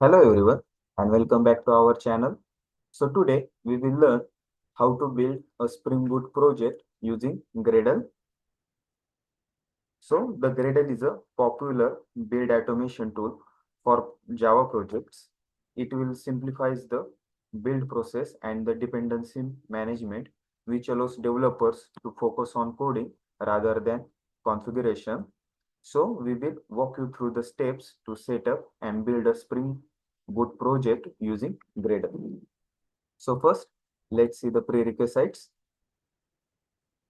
Hello everyone and welcome back to our channel. So today we will learn how to build a Spring Boot project using Gradle. So the Gradle is a popular build automation tool for Java projects. It will simplify the build process and the dependency management, which allows developers to focus on coding rather than configuration. So we will walk you through the steps to set up and build a Spring Boot project using Gradle. So first, let's see the prerequisites.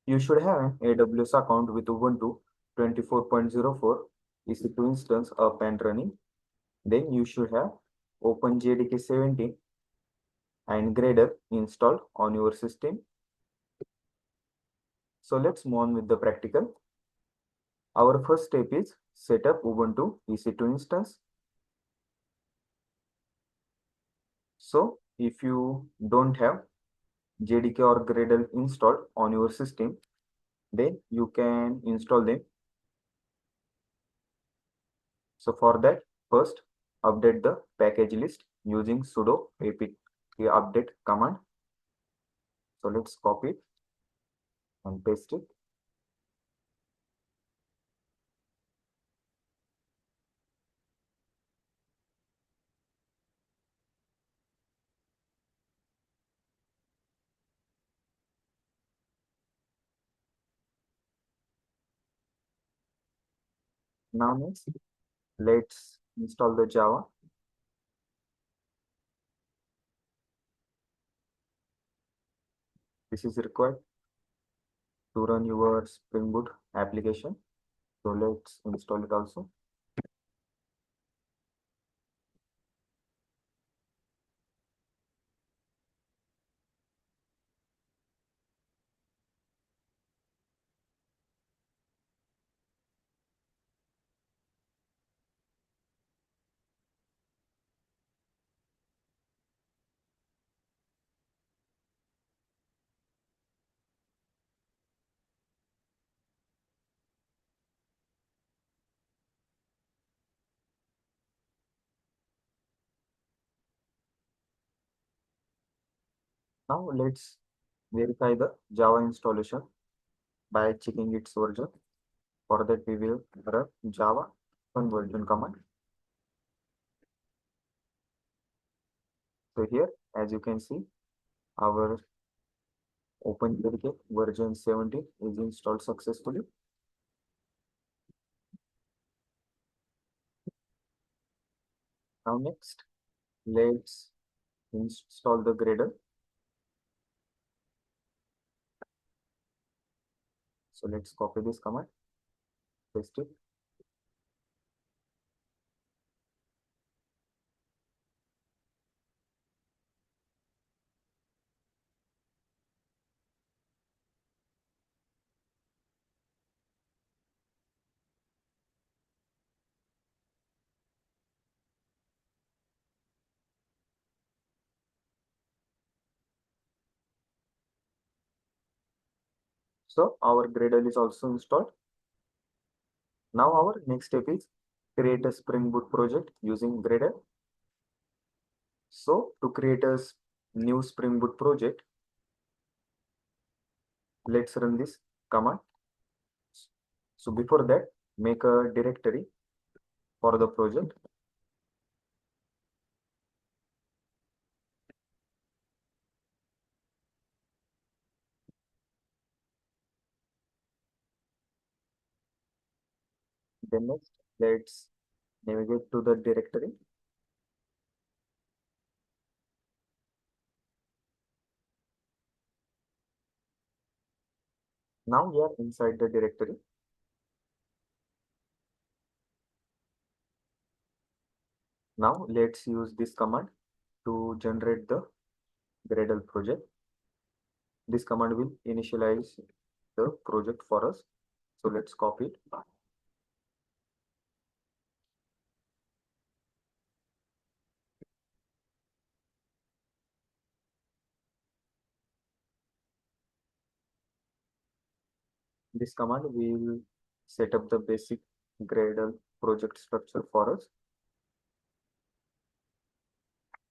You should have an AWS account with Ubuntu 24.04 EC2 instance up and running. Then you should have OpenJDK 17 and Gradle installed on your system. So let's move on with the practical. Our first step is set up Ubuntu EC2 instance. So if you don't have JDK or Gradle installed on your system, then you can install them. So for that, first update the package list using sudo apt update command. So let's copy it and paste it. Now next, let's install the Java. This is required to run your Spring Boot application. So let's install it also. Now let's verify the Java installation by checking its version. For that, we will run Java conversion command. So here, as you can see, our OpenJDK version 17 is installed successfully. Now next, let's install the Gradle. So let's copy this command, paste it. So our Gradle is also installed. Now our next step is create a Spring Boot project using Gradle. So to create a new Spring Boot project, let's run this command. So before that, make a directory for the project. Then next, let's navigate to the directory. Now we are inside the directory. Now let's use this command to generate the Gradle project. This command will initialize the project for us. So let's copy it. This command will set up the basic Gradle project structure for us.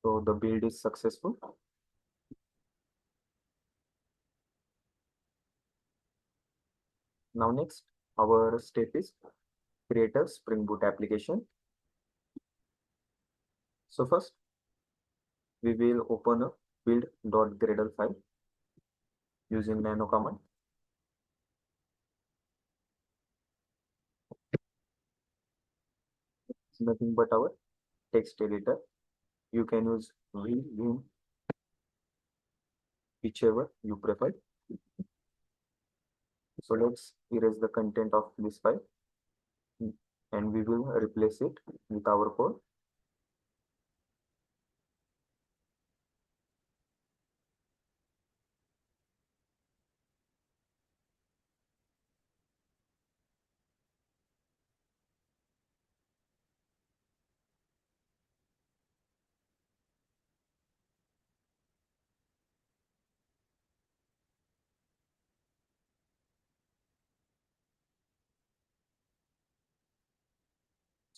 So the build is successful. Now next, our step is create a Spring Boot application. So first, we will open a build.gradle file using nano command. It's nothing but our text editor. You can use Vim, whichever you prefer. So let's erase the content of this file and we will replace it with our code.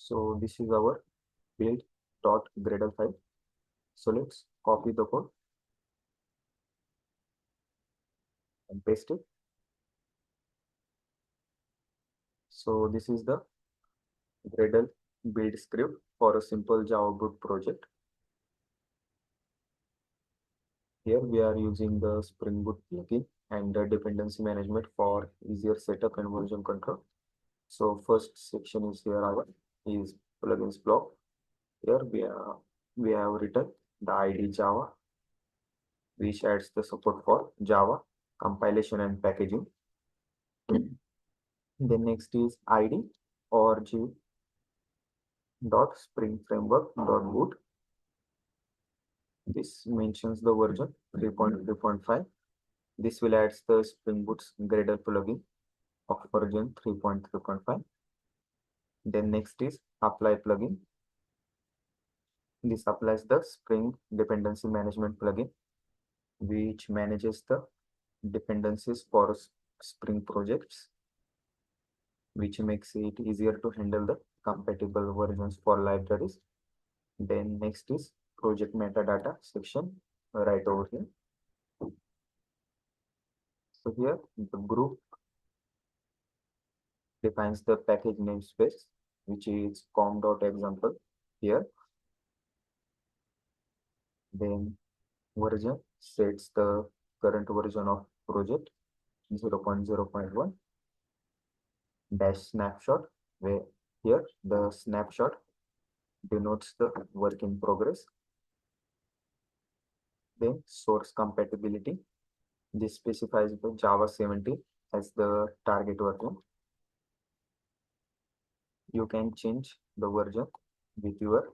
So this is our build.gradle file. So let's copy the code and paste it. So this is the Gradle build script for a simple Java boot project. Here we are using the Spring Boot plugin and the dependency management for easier setup and version control. So first section is here our is plugins block. Here we have written the ID Java, which adds the support for Java compilation and packaging. Then next is ID or G dot spring framework dot boot. This mentions the version 3.3.5. This will add the Spring Boot's Gradle plugin of version 3.3.5. Then next is apply plugin. This applies the Spring Dependency Management plugin, which manages the dependencies for Spring projects, which makes it easier to handle the compatible versions for libraries. Then next is project metadata section right over here. So here the group defines the package namespace, which is com.example here. Then version sets the current version of project 0.0.1 dash snapshot, where here the snapshot denotes the work in progress. Then source compatibility. This specifies the Java 17 as the target version. You can change the version with your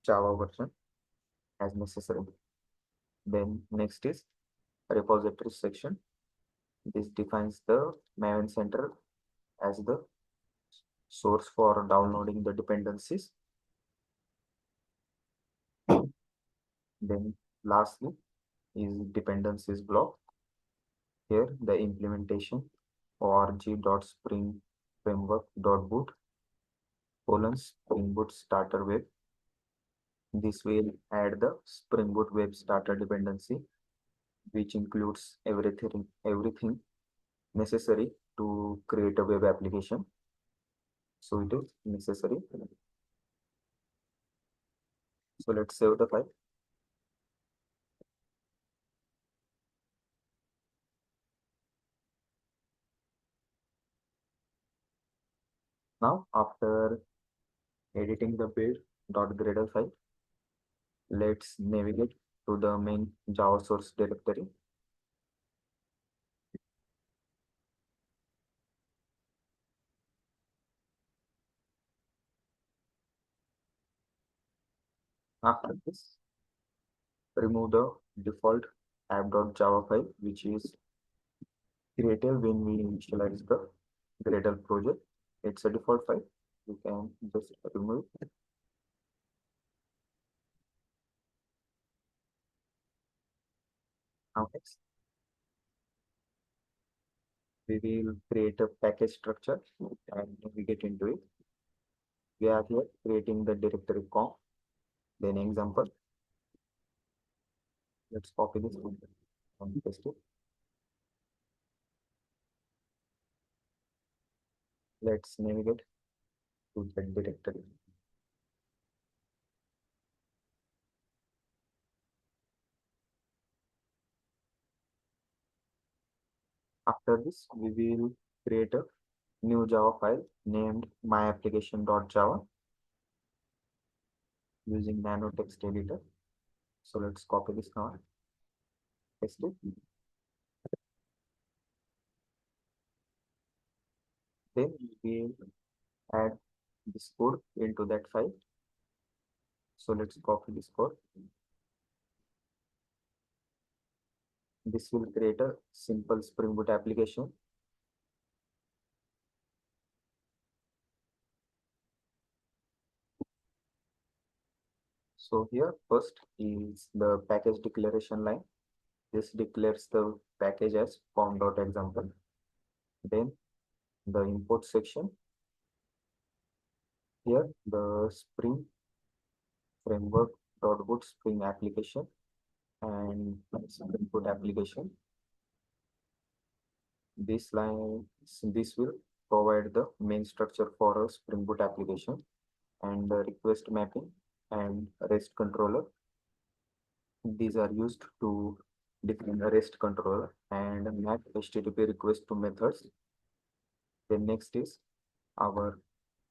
Java version as necessary. Then next is repository section. This defines the Maven Center as the source for downloading the dependencies. Then lastly is dependencies block. Here the implementation org.spring-framework.boot Spring Boot starter web. This will add the Spring Boot web starter dependency, which includes everything necessary to create a web application. So it is necessary. So let's save the file. Now, after editing the build.gradle file, let's navigate to the main Java source directory. After this, remove the default app.java file, which is created when we initialize the Gradle project. It's a default file. You can just remove it. Now next, we will create a package structure and we get into it. We are here creating the directory com, then example. Let's copy this and paste it. Let's navigate to that directory. After this, we will create a new Java file named myapplication.java using nano text editor. So let's copy this now, paste it. Then we will add this code into that file. So let's copy this code. This will create a simple Spring Boot application. So here first is the package declaration line. This declares the package as form.example. Then the import section. Here the Spring framework.boot Spring application and Spring Boot application. This will provide the main structure for a Spring Boot application and the request mapping and REST controller. These are used to define a REST controller and map HTTP request to methods. Then next is our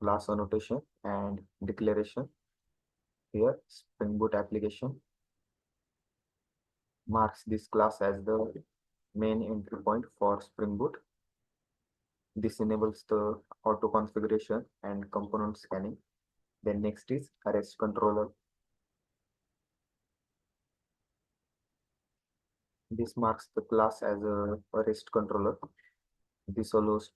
class annotation and declaration. Here, Spring Boot application marks this class as the main entry point for Spring Boot. This enables the auto configuration and component scanning. Then next is REST controller. This marks the class as a REST controller. This allows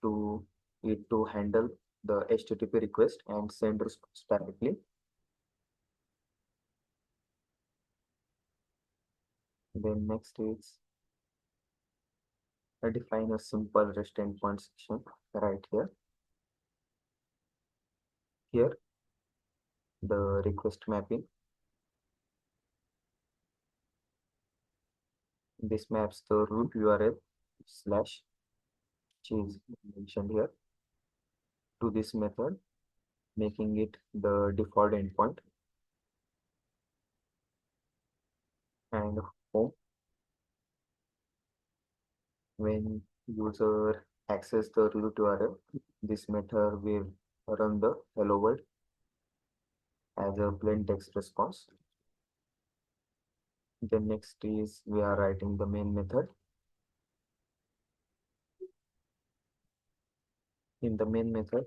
it to handle the HTTP request and send response directly. Then next is define a simple REST endpoint section right here. Here, the request mapping. This maps the root URL slash, which is mentioned here, to this method, making it the default endpoint. And home, when user access the root URL, this method will run the hello world as a plain text response. Then next is we are writing the main method. In the main method,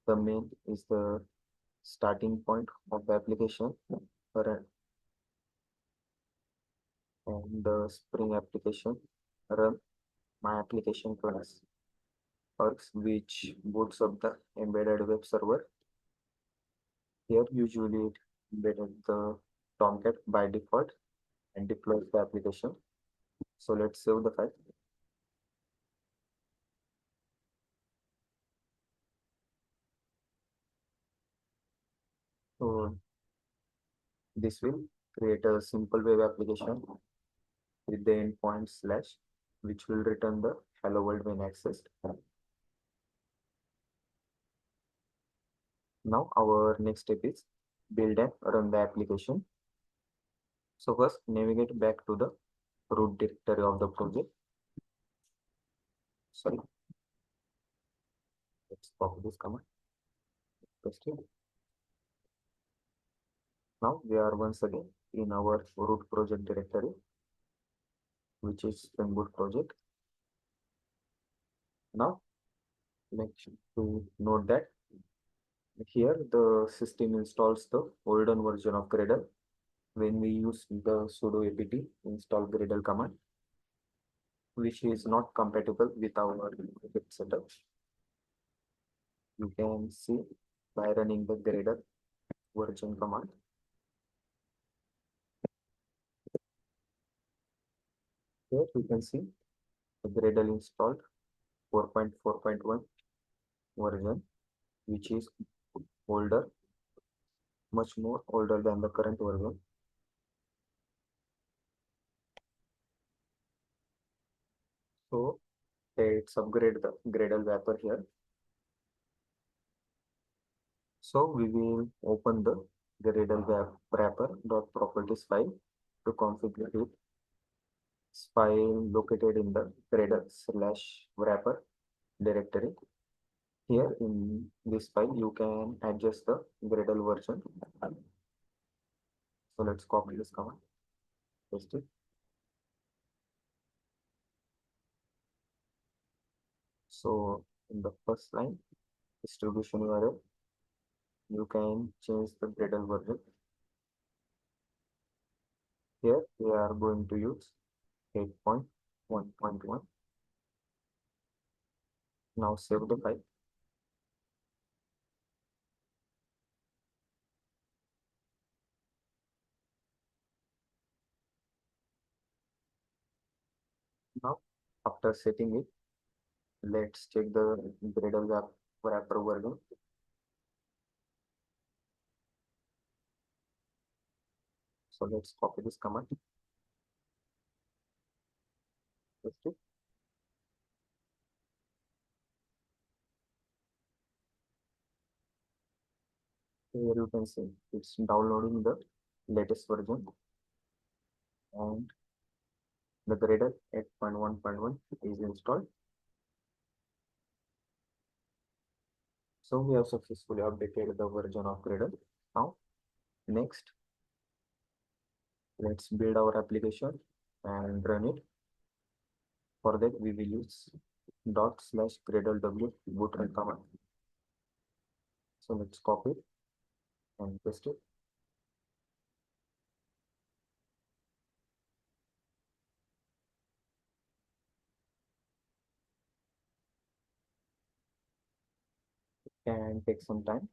the main is the starting point of the application and the Spring application run my application class works, which boots up the embedded web server. Here usually it embedded the Tomcat by default and deploys the application. So let's save the file. So this will create a simple web application with the endpoint slash, which will return the hello world when accessed. Now our next step is build and run the application. So first navigate back to the root directory of the project. Sorry, let's copy this command. Paste it. Now we are once again in our root project directory, which is Spring Boot project. Now make sure to note that here the system installs the older version of Gradle when we use the sudo apt install Gradle command, which is not compatible with our project setup. You can see by running the Gradle version command. Here you can see the Gradle installed 4.4.1 version, which is older, much more older than the current version. So let's upgrade the Gradle wrapper here. So we will open the wrapper dot properties file to configure it. It's file located in the Gradle slash wrapper directory. Here in this file, you can adjust the Gradle version. So let's copy this command, paste it. So in the first line, distribution URL, you can change the Gradle version. Here we are going to use 8.1.1. Now save the file. Now after setting it, let's check the wrapper version. So let's copy this command, paste it. Here you can see it's downloading the latest version and the Gradle 8.1.1 is installed. So we have successfully updated the version of Gradle. Now next, let's build our application and run it. For that we will use /gradle w boot run command. So let's copy it and paste it. Can take some time.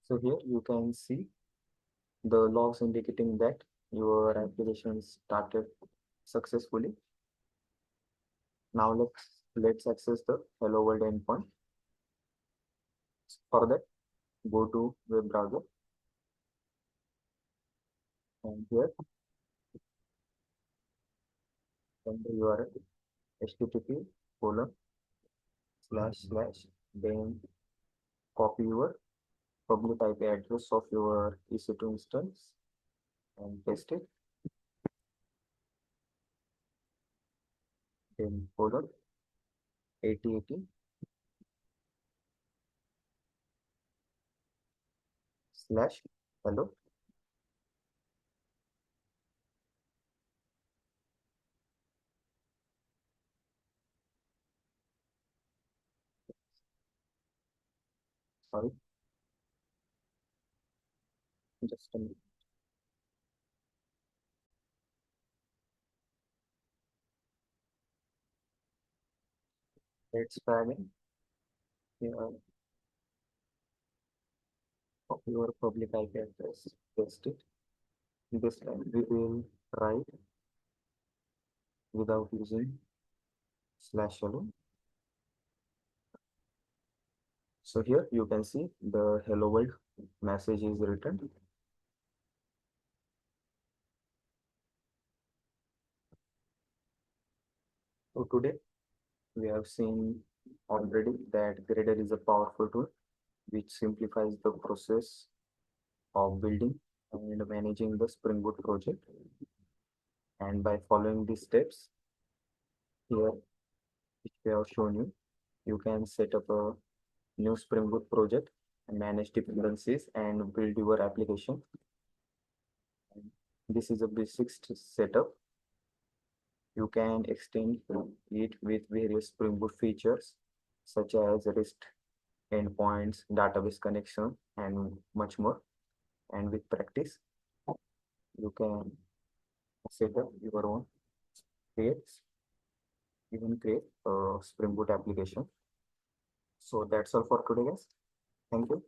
So here you can see the logs indicating that your application started successfully. Now let's access the hello world endpoint. For that, go to web browser and here enter the URL http:// then copy your public IP address of your EC2 instance and paste it. Then folder 8080 slash hello. Sorry, just a minute. Let's try again. Here, copy your public IP address, paste it. This time we will write without using slash hello. So here you can see the hello world message is written. So today we have seen already that Gradle is a powerful tool which simplifies the process of building and managing the Spring Boot project. And by following these steps here, which we have shown you, you can set up a new Spring Boot project and manage dependencies and build your application. And this is a basic setup. You can extend it with various Spring Boot features such as REST endpoints, database connection, and much more. And with practice, you can set up your own creates even create a Spring Boot application. So that's all for today, guys. Thank you.